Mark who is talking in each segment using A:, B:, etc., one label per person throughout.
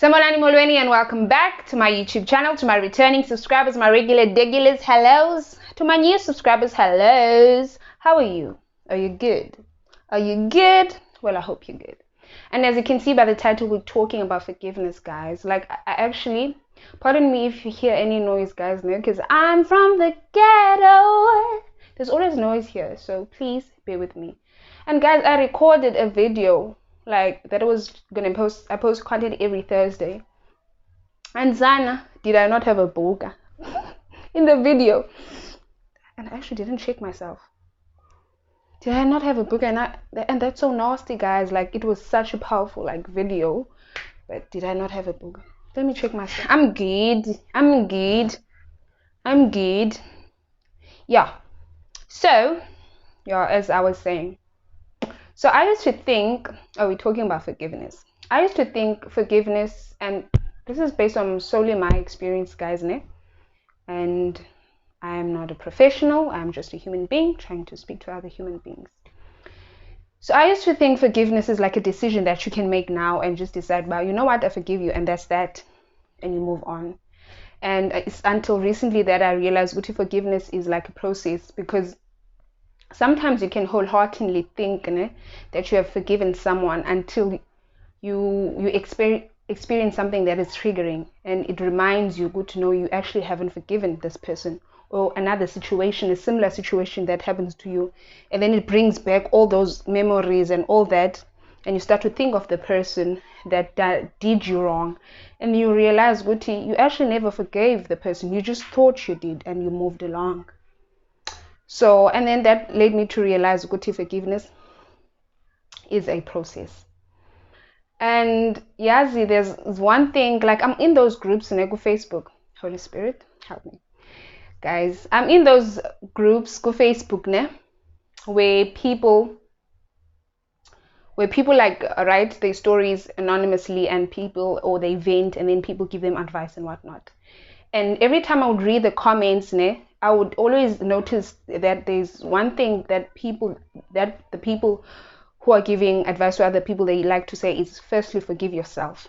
A: Samolani Molweni, and welcome back to my YouTube channel, to my returning subscribers, my regulars, hellos, to my new subscribers, hellos. How are you? Are you good? Are you good? Well, I hope you're good. And as you can see by the title, we're talking about forgiveness, guys. Like, I actually, pardon me if you hear any noise, guys, no, because I'm from the ghetto. There's always noise here, so please bear with me. And guys, I recorded a video like that I was gonna post. I post content every Thursday. And Zana, did I not have a burger in the video? And I actually didn't check myself. Did I not have a burger? And that's so nasty, guys. Like, it was such a powerful like video, but did I not have a burger? Let me check myself. I'm good. Yeah. So, yeah, as I was saying. So I used to think, we're talking about forgiveness. I used to think forgiveness, and this is based on solely my experience, guys, né? And I am not a professional. I'm just a human being trying to speak to other human beings. So I used to think forgiveness is like a decision that you can make now and just decide, well, you know what, I forgive you, and that's that, and you move on. And it's until recently that I realized that forgiveness is like a process, because sometimes you can wholeheartedly think that you have forgiven someone until you experience something that is triggering, and it reminds you, good to know, you actually haven't forgiven this person, or another situation, a similar situation that happens to you, and then it brings back all those memories and all that, and you start to think of the person that did you wrong, and you realize, Guti, you actually never forgave the person, you just thought you did, and you moved along. So, and then that led me to realize Guti, forgiveness is a process. And Yazi, there's one thing, like, I'm in those groups in Facebook. Holy Spirit, help me. Guys, I'm in those groups go Facebook, ne? Where people like write their stories anonymously, and people, or they vent, and then people give them advice and whatnot. And every time I would read the comments, I would always notice that there's one thing that the people who are giving advice to other people, they like to say is, firstly, forgive yourself.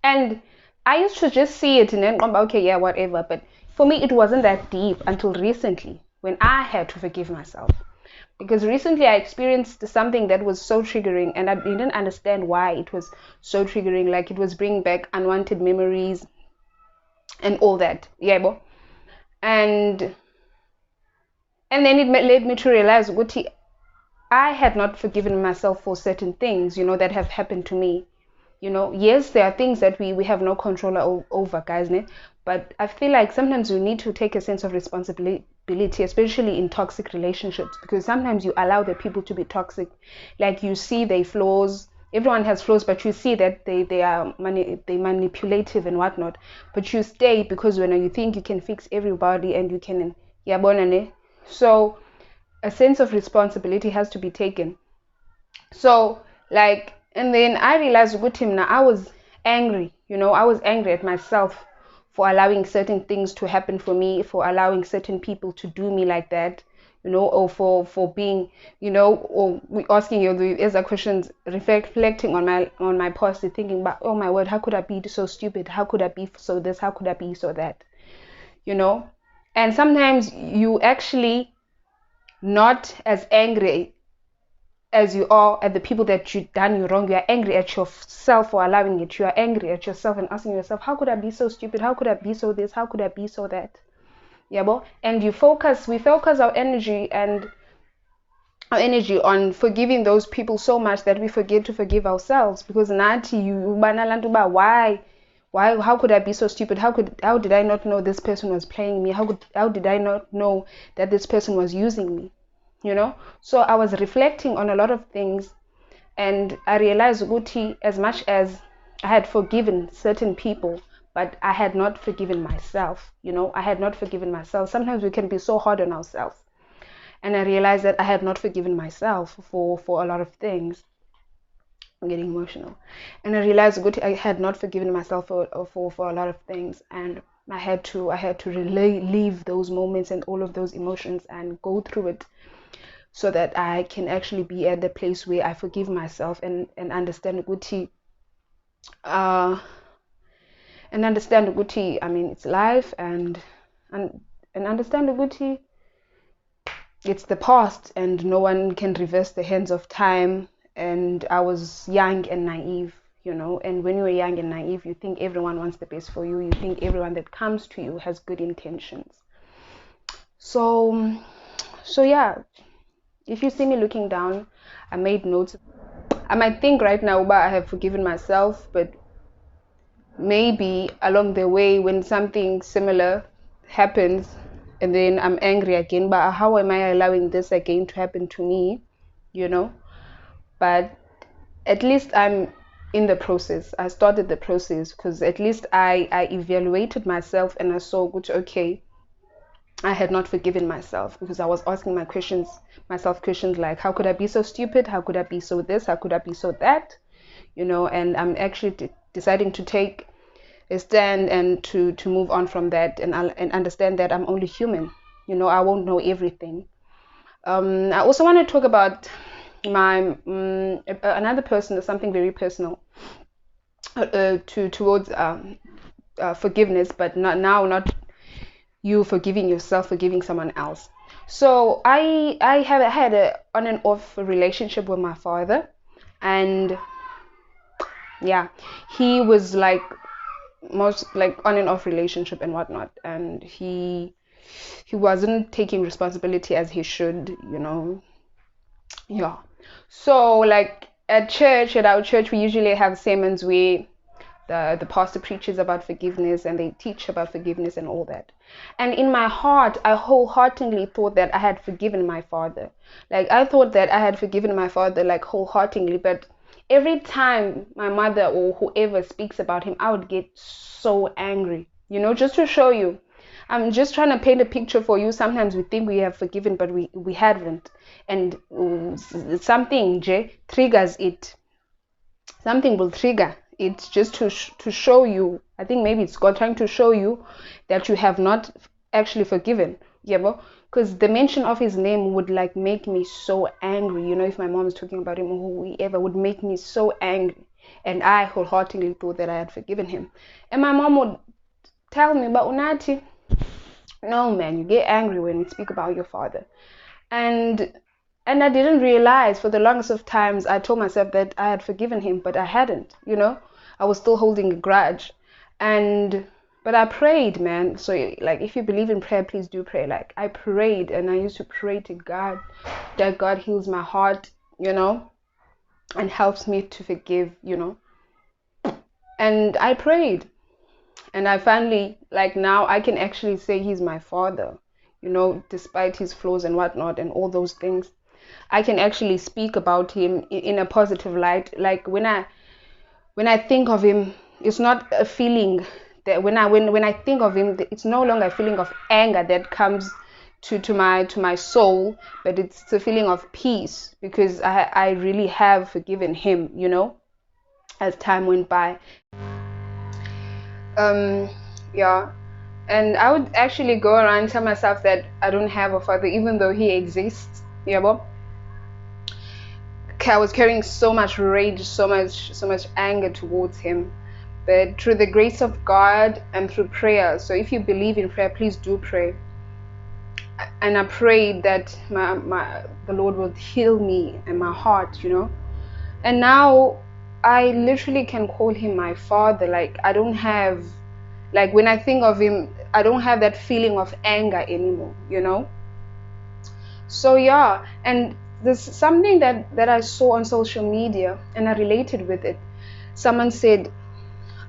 A: And I used to just see it and then, okay, yeah, whatever. But for me, it wasn't that deep until recently, when I had to forgive myself. Because recently I experienced something that was so triggering, and I didn't understand why it was so triggering. Like, it was bringing back unwanted memories and all that, yeah, bo. And then it led me to realize, Guti, I had not forgiven myself for certain things, that have happened to me. Yes, there are things that we have no control over, guys, né? But I feel like sometimes you need to take a sense of responsibility, especially in toxic relationships, because sometimes you allow the people to be toxic. Like, you see their flaws. Everyone has flaws, but you see that they are manipulative and whatnot. But you stay because you think you can fix everybody, and you can, so a sense of responsibility has to be taken. So, like, and then I realized, good team, now I was angry. I was angry at myself for allowing certain things to happen for me, for allowing certain people to do me like that. Or for being, or asking you the questions, reflecting on my past, thinking about, oh my word, how could I be so stupid? How could I be so this? How could I be so that? And sometimes you actually not as angry as you are at the people that you done you wrong. You are angry at yourself for allowing it. You are angry at yourself and asking yourself, how could I be so stupid? How could I be so this? How could I be so that? Yeah, bo? And we focus our energy on forgiving those people so much that we forget to forgive ourselves. Because why how could I be so stupid? How did I not know this person was playing me? How did I not know that this person was using me? So I was reflecting on a lot of things, and I realized, Guti, as much as I had forgiven certain people, but I had not forgiven myself. I had not forgiven myself. Sometimes we can be so hard on ourselves, and I realized that I had not forgiven myself for a lot of things. I'm getting emotional. And I realized, Guti, I had not forgiven myself for a lot of things, and I had to relive those moments and all of those emotions and go through it, so that I can actually be at the place where I forgive myself and understand, Guti, and understand ukuthi, I mean, it's life, and understand ukuthi it's the past and no one can reverse the hands of time. And I was young and naive, and when you're young and naive, you think everyone wants the best for you. You think everyone that comes to you has good intentions. So yeah, if you see me looking down, I made notes. I might think right now, I have forgiven myself, but maybe along the way when something similar happens and then I'm angry again, but how am I allowing this again to happen to me? But at least I'm in the process. I started the process because at least I evaluated myself and I saw, okay, I had not forgiven myself because I was asking myself questions like, how could I be so stupid? How could I be so this? How could I be so that? And I'm actually deciding to take a stand and to move on from that and understand that I'm only human. I won't know everything. I also want to talk about my another person, something very personal towards forgiveness, but not you forgiving yourself, forgiving someone else. So I have had a on and off relationship with my father, and yeah, he was like most like on and off relationship and whatnot, and he wasn't taking responsibility as he should, yeah. So like at our church we usually have sermons where the pastor preaches about forgiveness and they teach about forgiveness and all that. And in my heart, I wholeheartedly thought that I had forgiven my father. Like I thought that I had forgiven my father like wholeheartedly, but every time my mother or whoever speaks about him, I would get so angry. Just to show you, I'm just trying to paint a picture for you. Sometimes we think we have forgiven, but we haven't. And something triggers it. Something will trigger it just to show you. I think maybe it's God trying to show you that you have not actually forgiven. Yeah, because the mention of his name would like make me so angry. If my mom is talking about him or whoever, would make me so angry. And I wholeheartedly thought that I had forgiven him. And my mom would tell me, but Unati, no man, you get angry when we speak about your father. And I didn't realize for the longest of times, I told myself that I had forgiven him, but I hadn't, I was still holding a grudge. But I prayed, man. So like, if you believe in prayer, please do pray. Like I prayed and I used to pray to God that God heals my heart, and helps me to forgive, and I prayed. And I finally, like now I can actually say he's my father, despite his flaws and whatnot and all those things. I can actually speak about him in a positive light. Like when I think of him, it's not a feeling that when I think of him, it's no longer a feeling of anger that comes to my soul, but it's a feeling of peace because I really have forgiven him, as time went by. Yeah. And I would actually go around and tell myself that I don't have a father, even though he exists. Yeah, but I was carrying so much rage, so much anger towards him. But through the grace of God and through prayer, so if you believe in prayer, please do pray. And I prayed that the Lord will heal me and my heart, And now I literally can call him my father. Like I don't have, like when I think of him, I don't have that feeling of anger anymore, So yeah, and there's something that I saw on social media and I related with it. Someone said,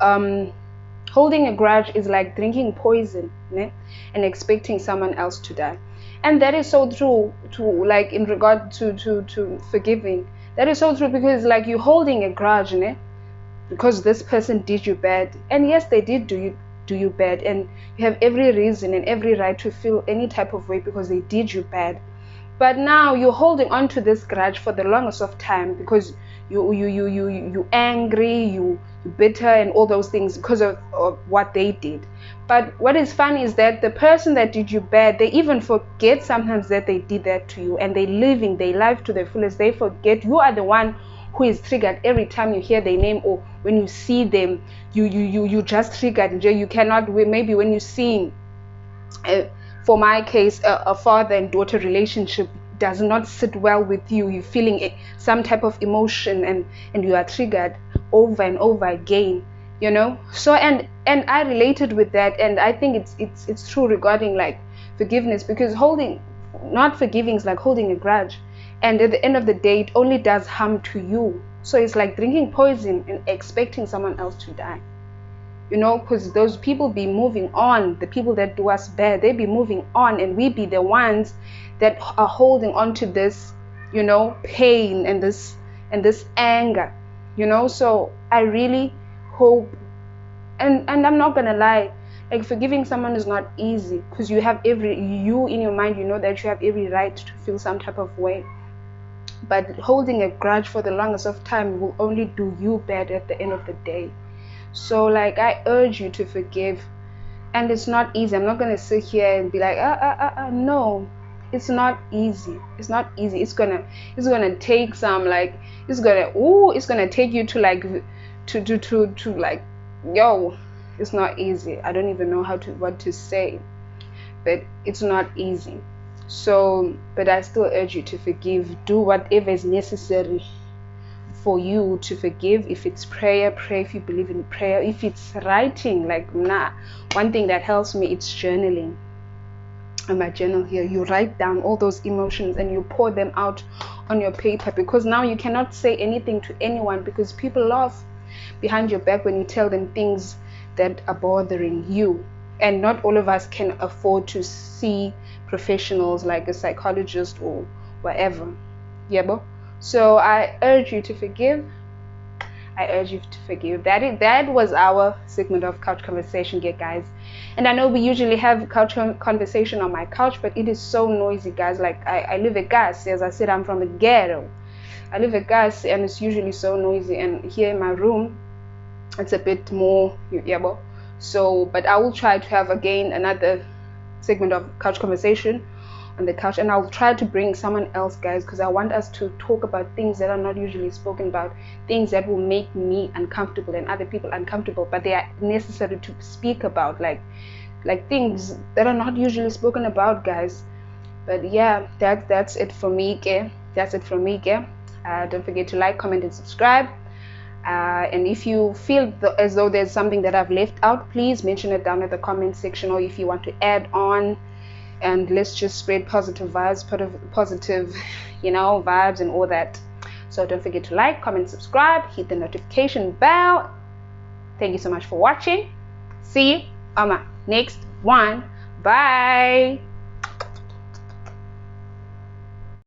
A: holding a grudge is like drinking poison, and expecting someone else to die. And that is so true to like in regard to forgiving. That is so true because like you're holding a grudge, because this person did you bad. And yes, they did do you bad, and you have every reason and every right to feel any type of way because they did you bad. But now you're holding on to this grudge for the longest of time because you angry, you bitter and all those things because of what they did. But what is funny is that the person that did you bad, they even forget sometimes that they did that to you, and they living their life to the fullest. They forget you are the one who is triggered every time you hear their name, or when you see them, you just triggered. You cannot, maybe when you see, for my case, a father and daughter relationship does not sit well with you. You're feeling some type of emotion, and you are triggered over and over again, you know. So and I related with that, and I think it's true regarding like forgiveness, because not forgiving is like holding a grudge, and at the end of the day it only does harm to you. So it's like drinking poison and expecting someone else to die, you know, because those people be moving on. The people that do us bad, they be moving on, and we be the ones that are holding on to this, you know, pain and this anger, you know. So I really hope, and I'm not gonna lie, like forgiving someone is not easy, because you in your mind, you know that you have every right to feel some type of way, but holding a grudge for the longest of time will only do you bad at the end of the day. So like I urge you to forgive, and it's not easy. I'm not gonna sit here and be like no, it's not easy. It's not easy. It's gonna take some, like, it's gonna take you to like to like, yo, it's not easy. I don't even know what to say, but it's not easy. So, but I still urge you to forgive. Do whatever is necessary for you to forgive. If it's prayer, pray. If you believe in prayer, if it's writing, like, one thing that helps me, it's journaling. In my journal here, you write down all those emotions and you pour them out on your paper, because now you cannot say anything to anyone, because people laugh behind your back when you tell them things that are bothering you. And not all of us can afford to see professionals like a psychologist or whatever. Yeah, so I urge you to forgive. I urge you to forgive. That was our segment of couch conversation here, guys. And I know we usually have couch conversation on my couch, but it is so noisy, guys. Like I live at gas. As I said, I'm from the ghetto. I live at gas, and it's usually so noisy. And here in my room, it's a bit more, yeah. So, but I will try to have again another segment of couch conversation on the couch, and I'll try to bring someone else, guys, because I want us to talk about things that are not usually spoken about, things that will make me uncomfortable and other people uncomfortable, but they are necessary to speak about, like things that are not usually spoken about, guys. But yeah, that's it for me, okay? That's it from me, okay? Don't forget to like, comment, and subscribe. And if you feel as though there's something that I've left out, please mention it down in the comment section, or if you want to add on, and let's just spread positive vibes, positive, you know, vibes and all that. So don't forget to like, comment, subscribe, hit the notification bell. Thank you so much for watching. See you on my next one. Bye.